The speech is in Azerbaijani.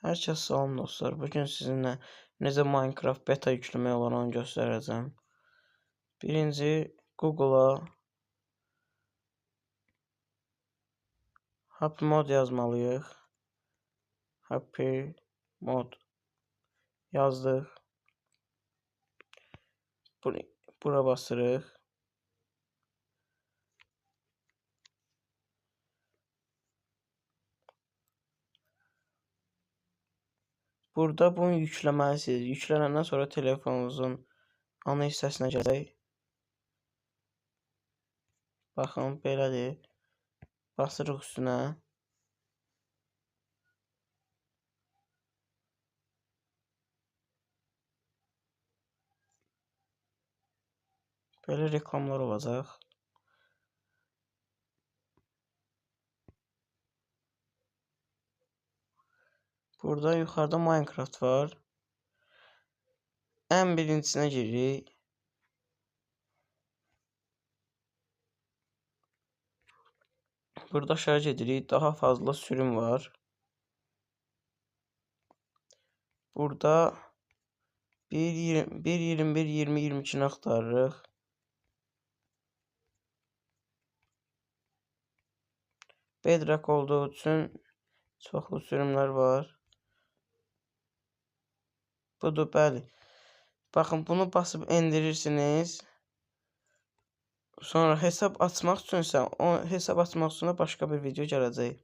Herkese salam dostlar. Bugün sizinle necə Minecraft beta yükləmək olan onu göstərəcəm. Birinci Google'a Happy Mod yazmalıyıq. Happy Mod yazdıq. Bura basırıq. Burada bunu yükləməlisiniz. Yüklənəndən sonra telefonunuzun ana hissəsinə gələk. Baxın, belədir. Basırıq üstünə. Belə reklamlar olacaq. Burada yuxarıda Minecraft var. Ən birincisine giririk. Burada aşağı gedirik. Daha fazla sürüm var. Burada 1.21, 20.22'ni axtarırıq. Bedrock olduğu üçün çoxlu sürümlər var. Budur, bəli. Baxın, bunu basıb endirirsiniz. Sonra hesab açmaq üçünsə, hesab açmaq üçün başqa bir video gələcək.